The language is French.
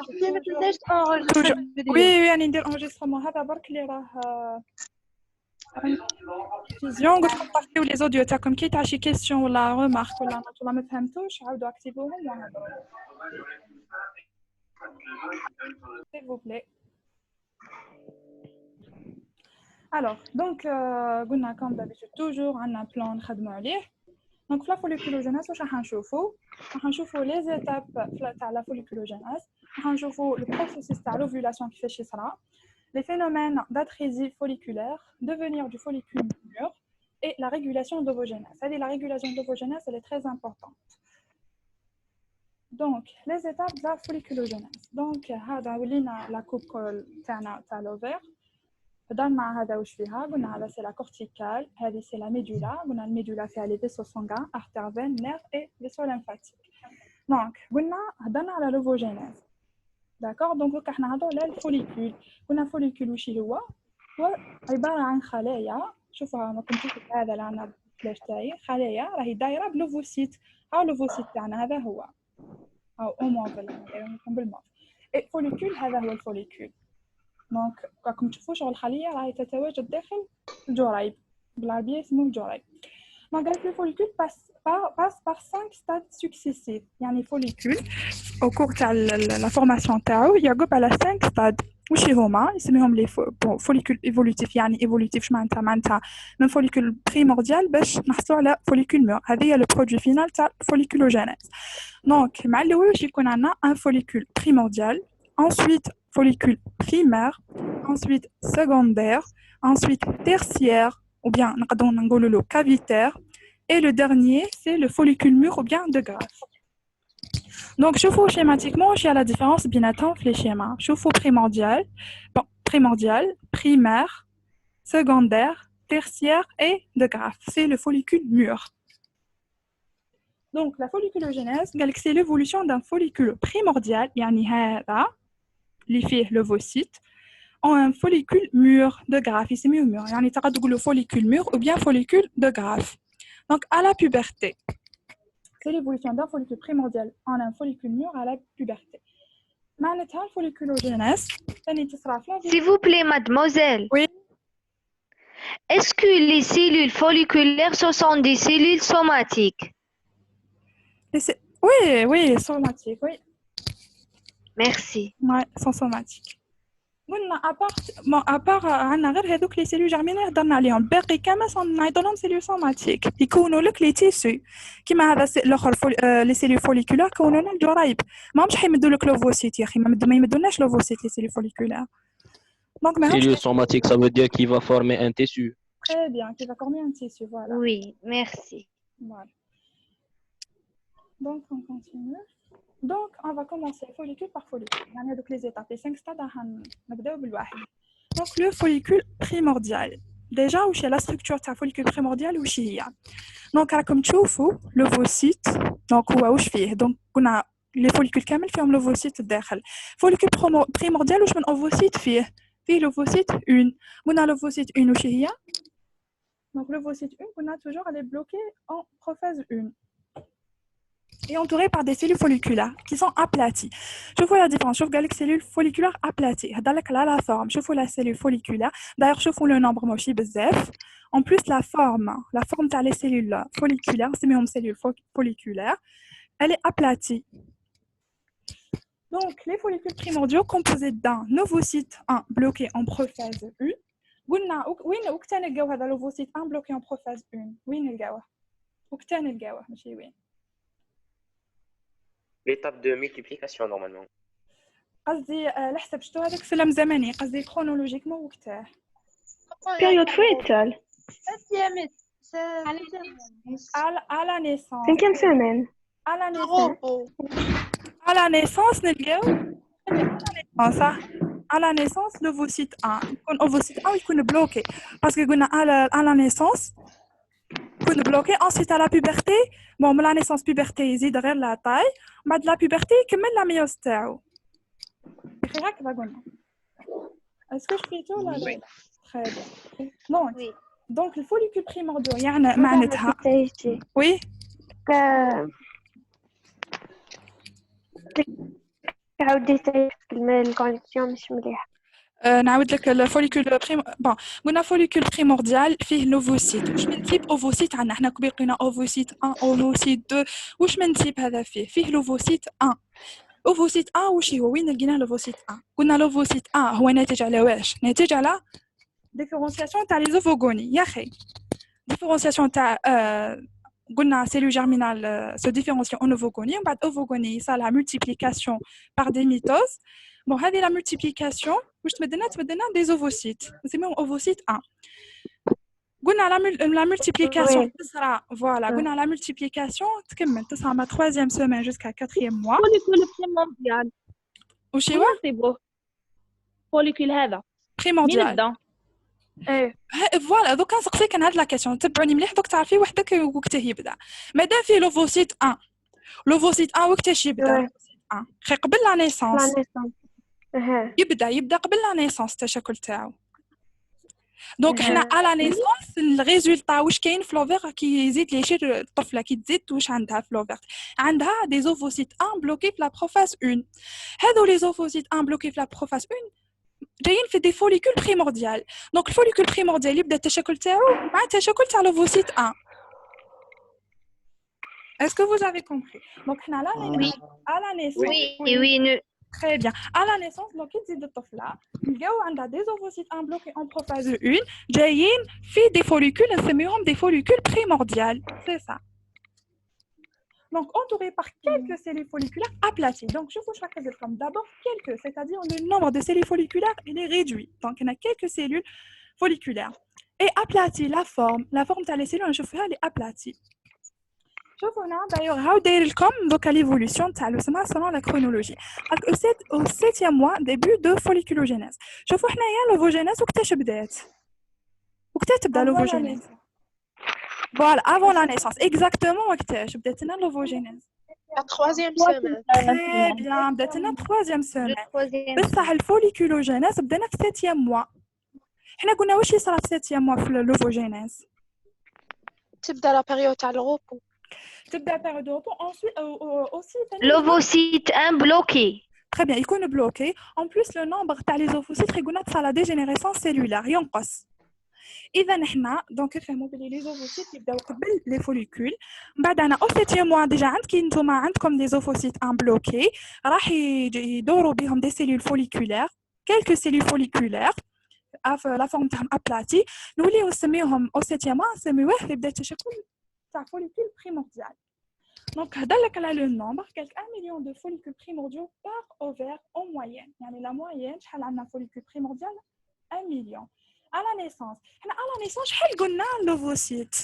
انتي ما تنساش تنجستري الفيديو. وي راني ندير انجسترمون هذا برك اللي راه فيزيون قلت لكم بارطيو لي زوديو تاعكم كي تاع شي كيسيون ولا ريمارك ولا نوت ولا ما فهمتوش عاودوا اكتبوهم وهضروا s'il vous plaît. Alors donc قلنا comme d'habitude toujours عندنا بلان نخدموا عليه. Donc la folliculogenèse واش راح نشوفوا لي زيتاب تاع لا folliculogenèse راح نشوفوا le processus تاع l'ovulation كيفاش يصرى les phénomènes d'atrésie folliculaire devenir du follicule mûr et la régulation de l'ovogenèse. La régulation de l'ovogenèse elle est très importante. Donc les étapes de la folliculogenèse. Donc هذا ولينا la coupe تاعنا تاع l'ovaire. بدأنا مع هذا وش فيها قلنا هذا c'est la corticale هذه c'est la médula قلنا الميدولا فيها les vaisseaux sanguins artères veines nerfs et vaisseaux lymphatiques donc قلنا هضرنا على l'ovogenèse d'accord donc دوك احنا نهضروا على الفوليكول قلنا فوليكول وش هو عباره عن خلايا شوفوا ما كنتوش هذا اللي عندنا فلاش تاعي خلايا راهي دايره بلوفوسيت ها اللوفوسيت تاعنا هذا هو او اوموفيل بالماء الفوليكول هذا هو الفوليكول دونك راكم تشوفوا شغل الخليه راهي تتواجد داخل الجريب بالعربيه اسمه الجريب دونك قالت لي فوليكول passe par 5 stades successifs يعني فوليكول au cours تاع la formation تاعو يعقب على 5 stades وش هما يسميهم لي فوليكول ايفولوتيف يعني ايفولوتيف معناتها من فوليكول بريمورديال باش نحصلوا على فوليكول مور هذه هي لو برودوي فينال تاع الفوليكولوجينيز دونك مع الاول واش يكون عندنا ان فوليكول بريمورديال ensuite follicule primaire, ensuite secondaire, ensuite tertiaire, ou bien le cavitaire, et le dernier, c'est le follicule mûr ou bien de Graff. Donc, je vous schématiquement, il y a la différence bien les schémas. Je vous primordial, primaire, secondaire, tertiaire et de Graff. C'est le follicule mûr. Donc, la folliculogenèse, c'est l'évolution d'un follicule primordial, yani hada, اللي فيه l'ovocyte en un follicule mûr de Graff يسميه mûr يعني تقدروا follicule mûr ou bien follicule de Graff donc à la puberté c'est l'évolution d'un follicule primordial en un follicule mûr à la puberté معناتها الفوليكولوجينيز ثاني تصرى في S'il vous plaît, mademoiselle. Oui. Est-ce que les cellules folliculaires ce sont des cellules somatiques? Oui, somatiques, oui. Merci. Ouais, sont somatiques. قلنا ابار عندنا غير هذوك لي سيلول جيرمينال هضرنا عليهم باقي كامل نعيطوا لهم سيلول سوماتيك يكونوا لك لي تيسو كيما هذا الاخر لي سيلول فوليكولار كونوا لنا الجريب ماهمش حيمدوا لك لوفوسيت يا اخي ما يمدوناش لوفوسيت لي سيلول فوليكولار دونك ما cellule somatique ça veut dire qu'il va former un tissu très bien qui va former un tissu voilà Oui, merci. voilà donc on continue. Donc, on va commencer follicule par follicule. Il y a donc les étapes, les 5 stades. Donc, le follicule primordial. Déjà, où est la structure de la follicule primordiale où est donc, comme tu vois, l'ovocyte. Donc, où est donc, on a les follicules kamel ferment l'ovocyte dedans. Follicule primordial où est un ovocyte fait l'ovocyte 1. On a l'ovocyte 1 où est donc l'ovocyte 1, on a toujours elle est bloquée en prophase 1. Et entouré par des cellules folliculaires qui sont aplaties. Je vois la différence. Je vois les cellules folliculaires aplaties. Dans la forme, je vois la cellule folliculaire. D'ailleurs, je vois le nombre mochi bzef. En plus, la forme de les cellules folliculaires, c'est même cellules folliculaires, elle est aplatie. Donc, les follicules primordiaux composés d'un ovocyte 1 bloqué en prophase 1. Oui, هذا l'ovocyte 1 bloqué en prophase 1. Oui, نلقاوه. وقتها نلقاوه ماشي وين. L'étape de multiplication normalement. قصدي لحسب شتو هذاك سلم زمني قصدي كرونولوجيكمون وقتها Période foétale. à la naissance 5e semaine. à la naissance نلقاو à la naissance l'ovocyte 1 يكون ovocyte 1 يكون bloqué parce que قلنا à la naissance يكون bloqué ensuite à la puberté bon la naissance puberté يزيد غير la taille بعد la puberté يكمل la méiose تاعو هكذا قلنا est-ce que je fais tout là Oui. très bien bon Oui. donc le follicule primordial يعني معناتها oui عاودي تعيد الكونيكسيون مش مليحة. نعاود لك الفوليكول بون قلنا فوليكول بريمورديال فيه لوفوسيت. واش من تيب اوفوسيت عندنا حنا كبير قلنا اوفوسيت 1 اوفوسيت 2. واش من تيب هذا فيه لوفوسيت 1. اوفوسيت 1 واش هو؟ وين لقيناه لوفوسيت 1؟ قلنا لوفوسيت 1 هو ناتج على واش؟ ناتج على ديفيرونسياسيون تاع لي زوفوغوني. يا اخي ديفيرونسياسيون تاع قلنا سيلول جيرمينال se différencie en ovogonie. ومن بعد اوفوغوني يصالها multiplication par des mitoses. بون هذه لا multiplication واش تبدلنا دي زوفوسيت نسميهم اوفوسيت 1. قلنا لا multiplication تصرى فوالا. قلنا لا multiplication تكمل تصرى ما 3e semaine jusqu'à 4e mois. فوليكول بريمورديال وش هو؟ نحسبوه فوليكول هذا من بريمورديال. يبدا؟ فوالا دوكا نسقسيك انا هاد لا كيسيون تبعوني مليح دوك تعرفي وحدك وقتاه يبدا. مادام فيه لوفوسيت 1 لوفوسيت 1 وقتاش يبدا؟ لوفوسيت 1 خي قبل لا نيسونس يبدا قبل لا نيسونس التشكل تاعو. دونك حنا على نيسونس الريزولطا واش كاين في لوفير كي يزيد ليشير الطفله كي تزيد واش عندها في لوفير؟ عندها دي زوفوسيت 1 بلوكي في لا بروفاس 1. هادو لي زوفوسيت 1 بلوكي في لا بروفاس 1 جايين في دي فوليكول بريمورديال. دونك الفوليكول بريمورديال يبدا التشكل تاعو مع التشكل تاع لوفوسيت 1. Est-ce que vous avez compris? Donc حنا à la naissance Oui. très bien. À la naissance donc كي تزيد الطفله نلقاو عندها دي زوفوسيت 1 بلوكي en prophase 1 جايين في دي فوليكول نسميهم دي فوليكول بريمورديال. C'est ça. Donc entouré par quelques cellules folliculaires aplaties. Donc je vous choisis comme d'abord quelques, c'est-à-dire le nombre de cellules folliculaires il est réduit. Donc il y a quelques cellules folliculaires. Et aplatie la forme de les cellules je elle est aplatie. شوفوا هنا d'ailleurs how داير لكم دوكا ليفولوسيون تاع الوسمه selon la chronologie. au 7e mois début de folliculogénèse. شوفوا حنايا لوفوجينيز وقتاش بدات؟ وقتاش تبدا لوفوجينيز؟ Voilà, avant la naissance. Exactement, وقتاش بدات لنا لوفوجينيز؟ La 3e semaine. Très bien, بدات لنا 3e semaine. بصح الفوليكولوجينيز بدانا في 7e mois. حنا قلنا واش يصرى في 7e mois في اللوفوجينيز؟ تبدا لا بيريود تاع الغوبو. تبدا بيريود دو repos. Ensuite aussi L'ovocyte 1 bloqué. Très bien, يكون bloqué. En plus le nombre تاع les ovocytes قلنا تصرى la dégénérescence cellulaire ينقص. إذا نحنا دونك نفهموا بلي لي زوفوسيت يبداو قبل لي فوليكول. من بعد أنا أو 7e mois ديجا عندك نتوما عندكم دي زوفوسيت ان بلوكي راح يدوروا بهم دي سيلول فوليكولير كيلكو سيلول فوليكولير لا فورم تاعهم ابلاتي نوليو نسميوهم أو 7e mois نسميوه يبدا التشكل تاع فوليكول بريمورديال. دونك هضر لك على لو نومبر كالك 1 مليون دو فوليكول بريمورديال بار اوفير او موين. يعني لا موين شحال عندنا فوليكول بريمورديال 1 مليون. À la naissance. À la naissance, شحال قلنا لوفوسيت؟